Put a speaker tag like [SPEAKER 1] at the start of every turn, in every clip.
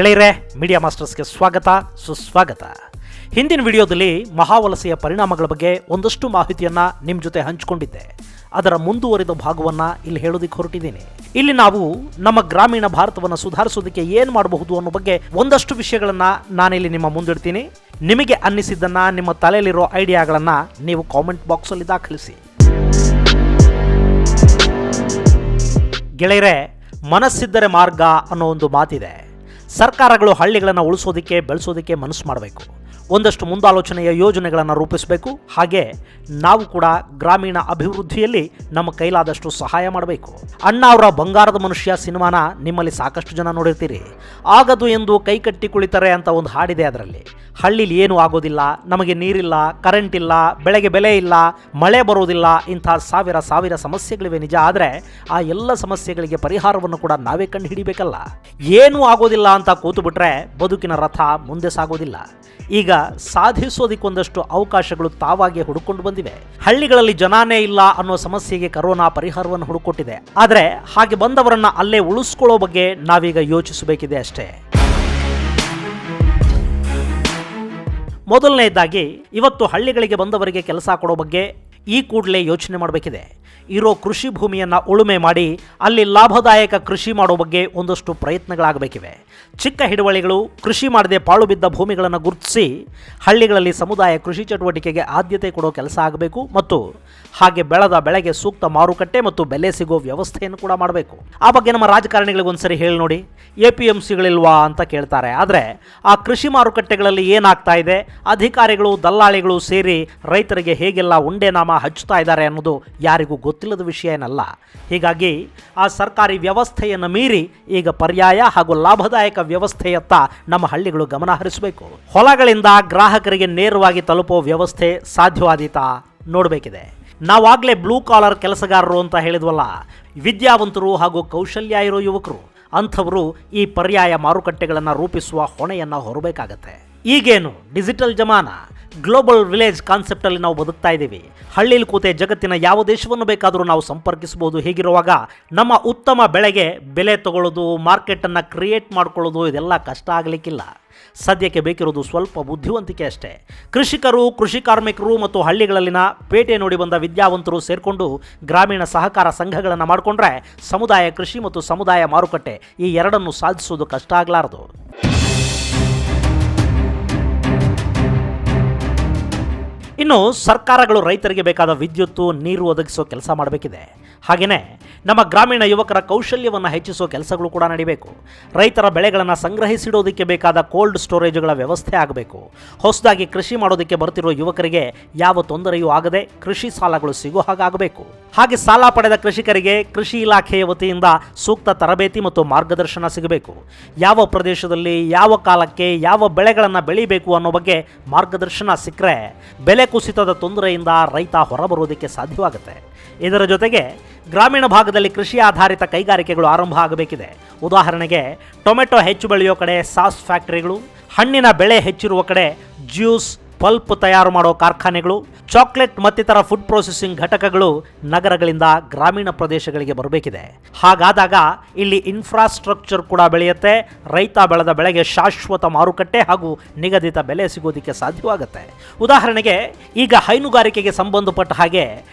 [SPEAKER 1] ಗೆಳೆಯರೇ, ಮೀಡಿಯಾ ಮಾಸ್ಟರ್ಸ್ಗೆ ಸ್ವಾಗತ ಸುಸ್ವಾಗತ. ಹಿಂದಿನ ವಿಡಿಯೋದಲ್ಲಿ ಮಹಾವಲಸೆಯ ಪರಿಣಾಮಗಳ ಬಗ್ಗೆ ಒಂದಷ್ಟು ಮಾಹಿತಿಯನ್ನು ನಿಮ್ಮ ಜೊತೆ ಹಂಚಿಕೊಂಡಿದ್ದೆ. ಅದರ ಮುಂದುವರಿದ ಭಾಗವನ್ನು ಇಲ್ಲಿ ಹೇಳೋದಕ್ಕೆ ಹೊರಟಿದ್ದೀನಿ. ಇಲ್ಲಿ ನಾವು ನಮ್ಮ ಗ್ರಾಮೀಣ ಭಾರತವನ್ನು ಸುಧಾರಿಸೋದಕ್ಕೆ ಏನು ಮಾಡಬಹುದು ಅನ್ನೋ ಬಗ್ಗೆ ಒಂದಷ್ಟು ವಿಷಯಗಳನ್ನು ನಾನಿಲ್ಲಿ ನಿಮ್ಮ ಮುಂದಿಡ್ತೀನಿ. ನಿಮಗೆ ಅನ್ನಿಸಿದ್ದನ್ನು, ನಿಮ್ಮ ತಲೆಯಲ್ಲಿರೋ ಐಡಿಯಾಗಳನ್ನು ನೀವು ಕಾಮೆಂಟ್ ಬಾಕ್ಸಲ್ಲಿ ದಾಖಲಿಸಿ. ಗೆಳೆಯರೇ, ಮನಸ್ಸಿದ್ದರೆ ಮಾರ್ಗ ಅನ್ನೋ ಒಂದು ಮಾತಿದೆ. ಸರ್ಕಾರಗಳು ಹಳ್ಳಿಗಳನ್ನು ಉಳಿಸೋದಕ್ಕೆ, ಬೆಳೆಸೋದಕ್ಕೆ ಮನಸ್ಸು ಮಾಡಬೇಕು. ಒಂದಷ್ಟು ಮುಂದಾಲೋಚನೆಯ ಯೋಜನೆಗಳನ್ನು ರೂಪಿಸಬೇಕು. ಹಾಗೆ ನಾವು ಕೂಡ ಗ್ರಾಮೀಣ ಅಭಿವೃದ್ಧಿಯಲ್ಲಿ ನಮ್ಮ ಕೈಲಾದಷ್ಟು ಸಹಾಯ ಮಾಡಬೇಕು. ಅಣ್ಣ ಅವರ ಬಂಗಾರದ ಮನುಷ್ಯ ಸಿನಿಮಾನ ನಿಮ್ಮಲ್ಲಿ ಸಾಕಷ್ಟು ಜನ ನೋಡಿರ್ತೀರಿ. ಆಗದು ಎಂದು ಕೈಕಟ್ಟಿ ಕುಳಿತಾರೆ ಅಂತ ಒಂದು ಹಾಡಿದೆ. ಅದರಲ್ಲಿ ಹಳ್ಳಿಲಿ ಏನೂ ಆಗೋದಿಲ್ಲ, ನಮಗೆ ನೀರಿಲ್ಲ, ಕರೆಂಟ್ ಇಲ್ಲ, ಬೆಳೆಗೆ ಬೆಲೆ ಇಲ್ಲ, ಮಳೆ ಬರೋದಿಲ್ಲ, ಇಂಥ ಸಾವಿರ ಸಮಸ್ಯೆಗಳಿವೆ ನಿಜ. ಆದರೆ ಆ ಎಲ್ಲ ಸಮಸ್ಯೆಗಳಿಗೆ ಪರಿಹಾರವನ್ನು ಕೂಡ ನಾವೇ ಕಂಡು ಹಿಡಿಬೇಕಲ್ಲ. ಏನೂ ಆಗೋದಿಲ್ಲ ಅಂತ ಕೂತು ಬಿಟ್ರೆ ಬದುಕಿನ ರಥ ಮುಂದೆ ಸಾಗೋದಿಲ್ಲ. ಈಗ ಸಾಧಿಸೋದಕ್ಕೊಂದಷ್ಟು ಅವಕಾಶಗಳು ತಾವಾಗೆ ಹುಡುಕೊಂಡು ಬಂದಿವೆ. ಹಳ್ಳಿಗಳಲ್ಲಿ ಜನಾನೇ ಇಲ್ಲ ಅನ್ನೋ ಸಮಸ್ಯೆಗೆ ಕರೋನಾ ಪರಿಹಾರವನ್ನು ಹುಡುಕೊಟ್ಟಿದೆ. ಆದರೆ ಹಾಗೆ ಬಂದವರನ್ನ ಅಲ್ಲೇ ಉಳಿಸ್ಕೊಳ್ಳೋ ಬಗ್ಗೆ ನಾವೀಗ ಯೋಚಿಸಬೇಕಿದೆ ಅಷ್ಟೇ. ಮೊದಲನೇದಾಗಿ, ಇವತ್ತು ಹಳ್ಳಿಗಳಿಗೆ ಬಂದವರಿಗೆ ಕೆಲಸ ಕೊಡೋ ಬಗ್ಗೆ ಈ ಕೂಡಲೇ ಯೋಚನೆ ಮಾಡಬೇಕಿದೆ. ಇರೋ ಕೃಷಿ ಭೂಮಿಯನ್ನು ಉಳುಮೆ ಮಾಡಿ ಅಲ್ಲಿ ಲಾಭದಾಯಕ ಕೃಷಿ ಮಾಡೋ ಬಗ್ಗೆ ಒಂದಷ್ಟು ಪ್ರಯತ್ನಗಳಾಗಬೇಕಿವೆ. ಚಿಕ್ಕ ಹಿಡುವಳಿಗಳು ಕೃಷಿ ಮಾಡದೆ ಪಾಳು ಬಿದ್ದ ಭೂಮಿಗಳನ್ನು ಗುರುತಿಸಿ ಹಳ್ಳಿಗಳಲ್ಲಿ ಸಮುದಾಯ ಕೃಷಿ ಚಟುವಟಿಕೆಗೆ ಆದ್ಯತೆ ಕೊಡೋ ಕೆಲಸ ಆಗಬೇಕು. ಮತ್ತು ಹಾಗೆ ಬೆಳೆದ ಬೆಳೆಗೆ ಸೂಕ್ತ ಮಾರುಕಟ್ಟೆ ಮತ್ತು ಬೆಲೆ ಸಿಗೋ ವ್ಯವಸ್ಥೆಯನ್ನು ಕೂಡ ಮಾಡಬೇಕು. ಆ ಬಗ್ಗೆ ನಮ್ಮ ರಾಜಕಾರಣಿಗಳಿಗೊಂದ್ಸರಿ ಹೇಳಿ ನೋಡಿ. APMCಗಳಿಲ್ವಾ ಅಂತ ಕೇಳ್ತಾರೆ. ಆದರೆ ಆ ಕೃಷಿ ಮಾರುಕಟ್ಟೆಗಳಲ್ಲಿ ಏನಾಗ್ತಾ ಇದೆ, ಅಧಿಕಾರಿಗಳು ದಲ್ಲಾಳಿಗಳು ಸೇರಿ ರೈತರಿಗೆ ಹೇಗೆಲ್ಲ ಉಂಡೆನಾಮ ಹಚ್ಚುತ್ತಾ ಇದ್ದಾರೆ ಅನ್ನೋದು ಯಾರಿಗೂ ಗೊತ್ತಿಲ್ಲದ ವಿಷಯ ಏನಲ್ಲ. ಹೀಗಾಗಿ ಆ ಸರ್ಕಾರಿ ವ್ಯವಸ್ಥೆಯನ್ನು ಮೀರಿ ಈಗ ಪರ್ಯಾಯ ಹಾಗೂ ಲಾಭದಾಯಕ ವ್ಯವಸ್ಥೆಯತ್ತ ನಮ್ಮ ಹಳ್ಳಿಗಳು ಗಮನ ಹರಿಸಬೇಕು. ಹೊಲಗಳಿಂದ ಗ್ರಾಹಕರಿಗೆ ನೇರವಾಗಿ ತಲುಪೋ ವ್ಯವಸ್ಥೆ ಸಾಧ್ಯವಾದೀತಾ ನೋಡಬೇಕಿದೆ. ನಾವಾಗಲೇ ಬ್ಲೂ ಕಾಲರ್ ಕೆಲಸಗಾರರು ಅಂತ ಹೇಳಿದ್ವಲ್ಲ, ವಿದ್ಯಾವಂತರು ಹಾಗೂ ಕೌಶಲ್ಯ ಇರೋ ಯುವಕರು, ಅಂಥವರು ಈ ಪರ್ಯಾಯ ಮಾರುಕಟ್ಟೆಗಳನ್ನು ರೂಪಿಸುವ ಹೊಣೆಯನ್ನು ಹೊರಬೇಕಾಗತ್ತೆ. ಈಗೇನು ಡಿಜಿಟಲ್ ಜಮಾನ, ಗ್ಲೋಬಲ್ ವಿಲೇಜ್ ಕಾನ್ಸೆಪ್ಟಲ್ಲಿ ನಾವು ಬದುಕ್ತಾ ಇದ್ದೀವಿ. ಹಳ್ಳಿಲಿ ಕೂತೆ ಜಗತ್ತಿನ ಯಾವ ದೇಶವನ್ನು ಬೇಕಾದರೂ ನಾವು ಸಂಪರ್ಕಿಸಬಹುದು. ಹೀಗಿರುವಾಗ ನಮ್ಮ ಉತ್ತಮ ಬೆಳೆಗೆ ಬೆಲೆ ತಗೊಳ್ಳೋದು, ಮಾರ್ಕೆಟನ್ನು ಕ್ರಿಯೇಟ್ ಮಾಡ್ಕೊಳ್ಳೋದು ಇದೆಲ್ಲ ಕಷ್ಟ ಆಗಲಿಕ್ಕಿಲ್ಲ. ಸದ್ಯಕ್ಕೆ ಬೇಕಿರೋದು ಸ್ವಲ್ಪ ಬುದ್ಧಿವಂತಿಕೆ ಅಷ್ಟೇ. ಕೃಷಿಕರು, ಕೃಷಿ ಕಾರ್ಮಿಕರು ಮತ್ತು ಹಳ್ಳಿಗಳಲ್ಲಿನ ಪೇಟೆ ನೋಡಿ ಬಂದ ವಿದ್ಯಾವಂತರು ಸೇರಿಕೊಂಡು ಗ್ರಾಮೀಣ ಸಹಕಾರ ಸಂಘಗಳನ್ನು ಮಾಡಿಕೊಂಡ್ರೆ ಸಮುದಾಯ ಕೃಷಿ ಮತ್ತು ಸಮುದಾಯ ಮಾರುಕಟ್ಟೆ ಈ ಎರಡನ್ನು ಸಾಧಿಸೋದು ಕಷ್ಟ ಆಗಲಾರದು. ಇನ್ನು ಸರ್ಕಾರಗಳು ರೈತರಿಗೆ ಬೇಕಾದ ವಿದ್ಯುತ್ತು, ನೀರು ಒದಗಿಸೋ ಕೆಲಸ ಮಾಡಬೇಕಿದೆ. ಹಾಗೆಯೇ ನಮ್ಮ ಗ್ರಾಮೀಣ ಯುವಕರ ಕೌಶಲ್ಯವನ್ನು ಹೆಚ್ಚಿಸೋ ಕೆಲಸಗಳು ಕೂಡ ನಡೀಬೇಕು. ರೈತರ ಬೆಳೆಗಳನ್ನು ಸಂಗ್ರಹಿಸಿಡೋದಕ್ಕೆ ಬೇಕಾದ ಕೋಲ್ಡ್ ಸ್ಟೋರೇಜ್ಗಳ ವ್ಯವಸ್ಥೆ ಆಗಬೇಕು. ಹೊಸದಾಗಿ ಕೃಷಿ ಮಾಡೋದಕ್ಕೆ ಬರ್ತಿರೋ ಯುವಕರಿಗೆ ಯಾವ ತೊಂದರೆಯೂ ಆಗದೆ ಕೃಷಿ ಸಾಲಗಳು ಸಿಗೋ ಹಾಗಾಗಬೇಕು. ಹಾಗೆ ಸಾಲ ಪಡೆದ ಕೃಷಿಕರಿಗೆ ಕೃಷಿ ಇಲಾಖೆಯ ವತಿಯಿಂದ ಸೂಕ್ತ ತರಬೇತಿ ಮತ್ತು ಮಾರ್ಗದರ್ಶನ ಸಿಗಬೇಕು. ಯಾವ ಪ್ರದೇಶದಲ್ಲಿ ಯಾವ ಕಾಲಕ್ಕೆ ಯಾವ ಬೆಳೆಗಳನ್ನು ಬೆಳಿಬೇಕು ಅನ್ನೋ ಬಗ್ಗೆ ಮಾರ್ಗದರ್ಶನ ಸಿಕ್ಕರೆ ಬೆಲೆ ಕುಸಿತದ ತೊಂದರೆಯಿಂದ ರೈತ ಹೊರಬರೋದಕ್ಕೆ ಸಾಧ್ಯವಾಗುತ್ತೆ. ಇದರ ಜೊತೆಗೆ ಗ್ರಾಮೀಣ ಭಾಗದಲ್ಲಿ ಕೃಷಿ ಆಧಾರಿತ ಕೈಗಾರಿಕೆಗಳು ಆರಂಭ ಆಗಬೇಕಿದೆ. ಉದಾಹರಣೆಗೆ, ಟೊಮೆಟೊ ಹೆಚ್ಚು ಬೆಳೆಯೋ ಕಡೆ ಸಾಸ್ ಫ್ಯಾಕ್ಟರಿಗಳು, ಹಣ್ಣಿನ ಬೆಳೆ ಹೆಚ್ಚಿರುವ ಕಡೆ ಜ್ಯೂಸ್, ಪಲ್ಪ್ ತಯಾರು ಮಾಡೋ ಕಾರ್ಖಾನೆಗಳು, ಚಾಕ್ಲೇಟ್ ಮತ್ತಿತರ ಫುಡ್ ಪ್ರೊಸೆಸಿಂಗ್ ಘಟಕಗಳು ನಗರಗಳಿಂದ ಗ್ರಾಮೀಣ ಪ್ರದೇಶಗಳಿಗೆ ಬರಬೇಕಿದೆ. ಹಾಗಾದಾಗ ಇಲ್ಲಿ ಇನ್ಫ್ರಾಸ್ಟ್ರಕ್ಚರ್ ಕೂಡ ಬೆಳೆಯುತ್ತೆ. ರೈತ ಬೆಳೆದ ಬೆಳೆಗೆ ಶಾಶ್ವತ ಮಾರುಕಟ್ಟೆ ಹಾಗೂ ನಿಗದಿತ ಬೆಲೆ ಸಿಗೋದಕ್ಕೆ ಸಾಧ್ಯವಾಗುತ್ತೆ. ಉದಾಹರಣೆಗೆ, ಈಗ ಹೈನುಗಾರಿಕೆಗೆ ಸಂಬಂಧಪಟ್ಟ ಹಾಗೆ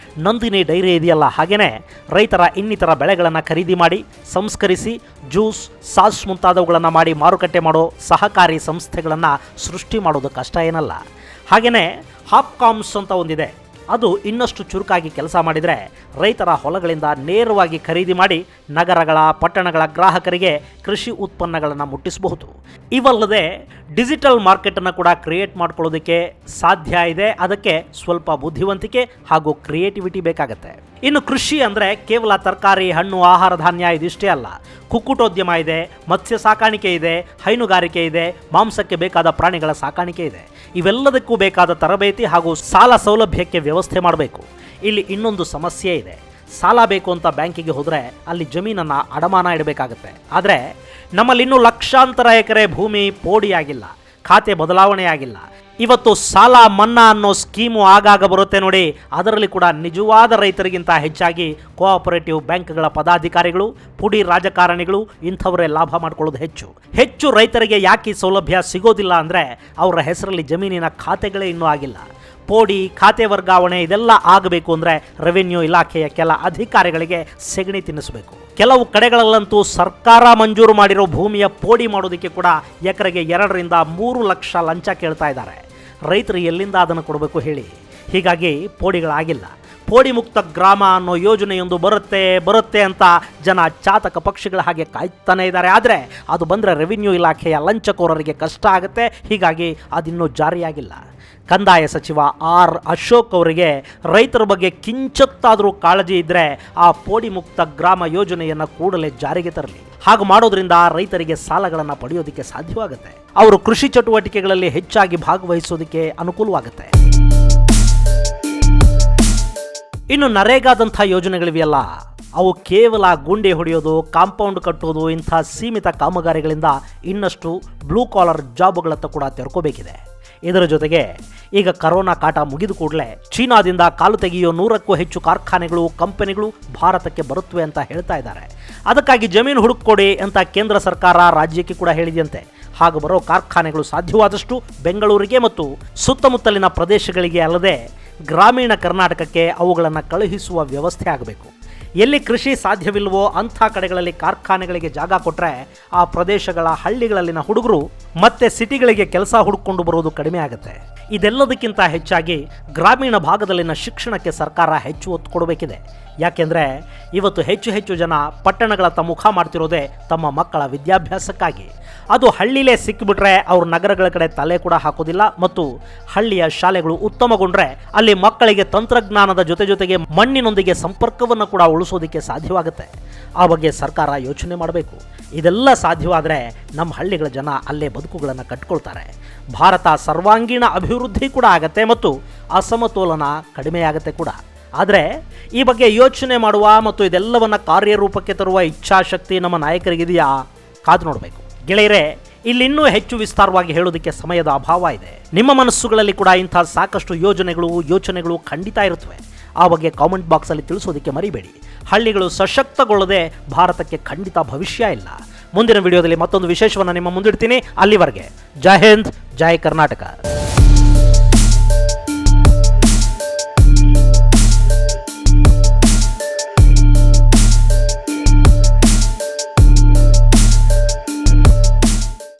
[SPEAKER 1] ನಂದಿನಿ ಡೈರಿ ಇದೆಯಲ್ಲ, ಹಾಗೆಯೇ ರೈತರ ಇನ್ನಿತರ ಬೆಳೆಗಳನ್ನು ಖರೀದಿ ಮಾಡಿ ಸಂಸ್ಕರಿಸಿ ಜ್ಯೂಸ್, ಸಾಸ್ ಮುಂತಾದವುಗಳನ್ನು ಮಾಡಿ ಮಾರುಕಟ್ಟೆ ಮಾಡೋ ಸಹಕಾರಿ ಸಂಸ್ಥೆಗಳನ್ನು ಸೃಷ್ಟಿ ಮಾಡೋದು ಕಷ್ಟ ಏನಲ್ಲ. ಹಾಗೆಯೇ ಹಾಪ್ಕಾಮ್ಸ್ ಅಂತ ಒಂದಿದೆ. ಅದು ಇನ್ನಷ್ಟು ಚುರುಕಾಗಿ ಕೆಲಸ ಮಾಡಿದರೆ ರೈತರ ಹೊಲಗಳಿಂದ ನೇರವಾಗಿ ಖರೀದಿ ಮಾಡಿ ನಗರಗಳ, ಪಟ್ಟಣಗಳ ಗ್ರಾಹಕರಿಗೆ ಕೃಷಿ ಉತ್ಪನ್ನಗಳನ್ನು ಮುಟ್ಟಿಸಬಹುದು. ಇವಲ್ಲದೆ ಡಿಜಿಟಲ್ ಮಾರ್ಕೆಟನ್ನು ಕೂಡ ಕ್ರಿಯೇಟ್ ಮಾಡ್ಕೊಳ್ಳೋದಕ್ಕೆ ಸಾಧ್ಯ ಇದೆ. ಅದಕ್ಕೆ ಸ್ವಲ್ಪ ಬುದ್ಧಿವಂತಿಕೆ ಹಾಗೂ ಕ್ರಿಯೇಟಿವಿಟಿ ಬೇಕಾಗತ್ತೆ. ಇನ್ನು ಕೃಷಿ ಅಂದರೆ ಕೇವಲ ತರಕಾರಿ, ಹಣ್ಣು, ಆಹಾರ ಧಾನ್ಯ ಇದಿಷ್ಟೇ ಅಲ್ಲ. ಕುಕ್ಕುಟೋದ್ಯಮ ಇದೆ, ಮತ್ಸ್ಯ ಸಾಕಾಣಿಕೆ ಇದೆ, ಹೈನುಗಾರಿಕೆ ಇದೆ, ಮಾಂಸಕ್ಕೆ ಬೇಕಾದ ಪ್ರಾಣಿಗಳ ಸಾಕಾಣಿಕೆ ಇದೆ. ಇವೆಲ್ಲದಕ್ಕೂ ಬೇಕಾದ ತರಬೇತಿ ಹಾಗೂ ಸಾಲ ಸೌಲಭ್ಯಕ್ಕೆ ವ್ಯವಸ್ಥೆ ಮಾಡಬೇಕು. ಇಲ್ಲಿ ಇನ್ನೊಂದು ಸಮಸ್ಯೆ ಇದೆ. ಸಾಲ ಬೇಕು ಅಂತ ಬ್ಯಾಂಕಿಗೆ ಹೋದರೆ ಅಲ್ಲಿ ಜಮೀನನ್ನು ಅಡಮಾನ ಇಡಬೇಕಾಗತ್ತೆ. ಆದರೆ ನಮ್ಮಲ್ಲಿ ಇನ್ನೂ ಲಕ್ಷಾಂತರ ಎಕರೆ ಭೂಮಿ ಪೋಡಿಯಾಗಿಲ್ಲ, ಖಾತೆ ಬದಲಾವಣೆ ಆಗಿಲ್ಲ. ಇವತ್ತು ಸಾಲ ಮನ್ನಾ ಅನ್ನೋ ಸ್ಕೀಮು ಆಗಾಗ ಬರುತ್ತೆ ನೋಡಿ, ಅದರಲ್ಲಿ ಕೂಡ ನಿಜವಾದ ರೈತರಿಗಿಂತ ಹೆಚ್ಚಾಗಿ ಕೋಆಪರೇಟಿವ್ ಬ್ಯಾಂಕ್ಗಳ ಪದಾಧಿಕಾರಿಗಳು, ಪುಡಿ ರಾಜಕಾರಣಿಗಳು ಇಂಥವರೇ ಲಾಭ ಮಾಡ್ಕೊಳ್ಳೋದು ಹೆಚ್ಚು ರೈತರಿಗೆ ಯಾಕೆ ಸೌಲಭ್ಯ ಸಿಗೋದಿಲ್ಲ ಅಂದರೆ ಅವರ ಹೆಸರಲ್ಲಿ ಜಮೀನಿನ ಖಾತೆಗಳೇ ಇನ್ನೂ ಆಗಿಲ್ಲ. ಪೋಡಿ, ಖಾತೆ ವರ್ಗಾವಣೆ ಇದೆಲ್ಲ ಆಗಬೇಕು ಅಂದರೆ ರೆವಿನ್ಯೂ ಇಲಾಖೆಯ ಕೆಲ ಅಧಿಕಾರಿಗಳಿಗೆ ಸೆಗಣಿ ತಿನ್ನಿಸಬೇಕು. ಕೆಲವು ಕಡೆಗಳಲ್ಲಂತೂ ಸರ್ಕಾರ ಮಂಜೂರು ಮಾಡಿರೋ ಭೂಮಿಯ ಪೋಡಿ ಮಾಡೋದಕ್ಕೆ ಕೂಡ ಎಕರೆಗೆ 2 ರಿಂದ 3 ಲಕ್ಷ ಲಂಚ ಕೇಳ್ತಾ ಇದ್ದಾರೆ. ರೈತರು ಎಲ್ಲಿಂದ ಅದನ್ನು ಕೊಡಬೇಕು ಹೇಳಿ? ಹೀಗಾಗಿ ಪೋಡಿಗಳಾಗಿಲ್ಲ. ಪೋಡಿ ಮುಕ್ತ ಗ್ರಾಮ ಅನ್ನೋ ಯೋಜನೆಯೊಂದು ಬರುತ್ತೆ ಅಂತ ಜನ ಚಾತಕ ಪಕ್ಷಿಗಳ ಹಾಗೆ ಕಾಯ್ತಾನೆ ಇದ್ದಾರೆ. ಆದರೆ ಅದು ಬಂದರೆ ರೆವಿನ್ಯೂ ಇಲಾಖೆಯ ಲಂಚಕೋರರಿಗೆ ಕಷ್ಟ ಆಗುತ್ತೆ. ಹೀಗಾಗಿ ಅದಿನ್ನೂ ಜಾರಿಯಾಗಿಲ್ಲ. ಕಂದಾಯ ಸಚಿವ ಆರ್ ಅಶೋಕ್ ಅವರಿಗೆ ರೈತರ ಬಗ್ಗೆ ಕಿಂಚತ್ತಾದರೂ ಕಾಳಜಿ ಇದ್ದರೆ ಆ ಪೋಡಿ ಮುಕ್ತ ಗ್ರಾಮ ಯೋಜನೆಯನ್ನು ಕೂಡಲೇ ಜಾರಿಗೆ ತರಲಿ. ಹಾಗೆ ಮಾಡೋದ್ರಿಂದ ರೈತರಿಗೆ ಸಾಲಗಳನ್ನು ಪಡೆಯೋದಕ್ಕೆ ಸಾಧ್ಯವಾಗುತ್ತೆ. ಅವರು ಕೃಷಿ ಚಟುವಟಿಕೆಗಳಲ್ಲಿ ಹೆಚ್ಚಾಗಿ ಭಾಗವಹಿಸೋದಕ್ಕೆ ಅನುಕೂಲವಾಗುತ್ತೆ. ಇನ್ನು ನರೇಗಾದಂಥ ಯೋಜನೆಗಳಿವೆಯಲ್ಲ, ಅವು ಕೇವಲ ಗುಂಡಿ ಹೊಡೆಯೋದು, ಕಾಂಪೌಂಡ್ ಕಟ್ಟೋದು ಇಂಥ ಸೀಮಿತ ಕಾಮಗಾರಿಗಳಿಂದ ಇನ್ನಷ್ಟು ಬ್ಲೂ ಕಾಲರ್ ಜಾಬ್ಗಳತ್ತ ಕೂಡ ತೆರ್ಕೋಬೇಕಿದೆ. ಇದರ ಜೊತೆಗೆ ಈಗ ಕರೋನಾ ಕಾಟ ಮುಗಿದ ಕೂಡಲೇ ಚೀನಾದಿಂದ ಕಾಲು ತೆಗೆಯೋ 100ಕ್ಕೂ ಹೆಚ್ಚು ಕಾರ್ಖಾನೆಗಳು, ಕಂಪನಿಗಳು ಭಾರತಕ್ಕೆ ಬರುತ್ತವೆ ಅಂತ ಹೇಳ್ತಾ ಇದ್ದಾರೆ. ಅದಕ್ಕಾಗಿ ಜಮೀನು ಹುಡುಕೊಡಿ ಅಂತ ಕೇಂದ್ರ ಸರ್ಕಾರ ರಾಜ್ಯಕ್ಕೆ ಕೂಡ ಹೇಳಿದೆಯಂತೆ. ಹಾಗೆ ಬರೋ ಕಾರ್ಖಾನೆಗಳು ಸಾಧ್ಯವಾದಷ್ಟು ಬೆಂಗಳೂರಿಗೆ ಮತ್ತು ಸುತ್ತಮುತ್ತಲಿನ ಪ್ರದೇಶಗಳಿಗೆ ಅಲ್ಲದೆ ಗ್ರಾಮೀಣ ಕರ್ನಾಟಕಕ್ಕೆ ಅವುಗಳನ್ನು ಕಳುಹಿಸುವ ವ್ಯವಸ್ಥೆ ಆಗಬೇಕು. ಎಲ್ಲಿ ಕೃಷಿ ಸಾಧ್ಯವಿಲ್ವೋ ಅಂಥ ಕಡೆಗಳಲ್ಲಿ ಕಾರ್ಖಾನೆಗಳಿಗೆ ಜಾಗ ಕೊಟ್ಟರೆ ಆ ಪ್ರದೇಶಗಳ ಹಳ್ಳಿಗಳಲ್ಲಿನ ಹುಡುಗರು ಮತ್ತೆ ಸಿಟಿಗಳಿಗೆ ಕೆಲಸ ಹುಡುಕೊಂಡು ಬರೋದು ಕಡಿಮೆ ಆಗುತ್ತೆ. ಇದೆಲ್ಲದಕ್ಕಿಂತ ಹೆಚ್ಚಾಗಿ ಗ್ರಾಮೀಣ ಭಾಗದಲ್ಲಿನ ಶಿಕ್ಷಣಕ್ಕೆ ಸರ್ಕಾರ ಹೆಚ್ಚು ಒತ್ತು ಕೊಡಬೇಕಿದೆ. ಯಾಕೆಂದರೆ ಇವತ್ತು ಹೆಚ್ಚು ಜನ ಪಟ್ಟಣಗಳತ್ತ ಮುಖ ಮಾಡ್ತಿರೋದೇ ತಮ್ಮ ಮಕ್ಕಳ ವಿದ್ಯಾಭ್ಯಾಸಕ್ಕಾಗಿ. ಅದು ಹಳ್ಳಿಲೇ ಸಿಕ್ಕಿಬಿಟ್ರೆ ಅವರು ನಗರಗಳ ಕಡೆ ತಲೆ ಕೂಡ ಹಾಕೋದಿಲ್ಲ. ಮತ್ತು ಹಳ್ಳಿಯ ಶಾಲೆಗಳು ಉತ್ತಮಗೊಂಡ್ರೆ ಅಲ್ಲಿ ಮಕ್ಕಳಿಗೆ ತಂತ್ರಜ್ಞಾನದ ಜೊತೆಗೆ ಮಣ್ಣಿನೊಂದಿಗೆ ಸಂಪರ್ಕವನ್ನು ಕೂಡ ಉಳಿಸೋದಕ್ಕೆ ಸಾಧ್ಯವಾಗುತ್ತೆ. ಆ ಬಗ್ಗೆ ಸರ್ಕಾರ ಯೋಚನೆ ಮಾಡಬೇಕು. ಇದೆಲ್ಲ ಸಾಧ್ಯವಾದರೆ ನಮ್ಮ ಹಳ್ಳಿಗಳ ಜನ ಅಲ್ಲೇ ಬದುಕುಗಳನ್ನು ಕಟ್ಕೊಳ್ತಾರೆ. ಭಾರತ ಸರ್ವಾಂಗೀಣ ಅಭಿವೃದ್ಧಿ ಕೂಡ ಆಗತ್ತೆ ಮತ್ತು ಅಸಮತೋಲನ ಕಡಿಮೆಯಾಗತ್ತೆ ಕೂಡ. ಆದರೆ ಈ ಬಗ್ಗೆ ಯೋಚನೆ ಮಾಡುವ ಮತ್ತು ಇದೆಲ್ಲವನ್ನು ಕಾರ್ಯರೂಪಕ್ಕೆ ತರುವ ಇಚ್ಛಾಶಕ್ತಿ ನಮ್ಮ ನಾಯಕರಿಗಿದೆಯಾ? ಕಾದು ನೋಡಬೇಕು. ಗೆಳೆಯರೇ, ಇಲ್ಲಿನ್ನೂ ಹೆಚ್ಚು ವಿಸ್ತಾರವಾಗಿ ಹೇಳೋದಕ್ಕೆ ಸಮಯದ ಅಭಾವ ಇದೆ. ನಿಮ್ಮ ಮನಸ್ಸುಗಳಲ್ಲಿ ಕೂಡ ಇಂಥ ಸಾಕಷ್ಟು ಯೋಚನೆಗಳು ಖಂಡಿತ ಇರುತ್ತವೆ. ಆ ಬಗ್ಗೆ ಕಾಮೆಂಟ್ ಬಾಕ್ಸಲ್ಲಿ ತಿಳಿಸೋದಕ್ಕೆ ಮರಿಬೇಡಿ. ಹಳ್ಳಿಗಳು ಸಶಕ್ತಗೊಳ್ಳದೆ ಭಾರತಕ್ಕೆ ಖಂಡಿತ ಭವಿಷ್ಯ ಇಲ್ಲ. ಮುಂದಿನ ವಿಡಿಯೋದಲ್ಲಿ ಮತ್ತೊಂದು ವಿಶೇಷವನ್ನು ನಿಮ್ಮ ಮುಂದಿಡ್ತೀನಿ. ಅಲ್ಲಿವರೆಗೆ ಜೈ ಹಿಂದ್, ಜೈ ಕರ್ನಾಟಕ.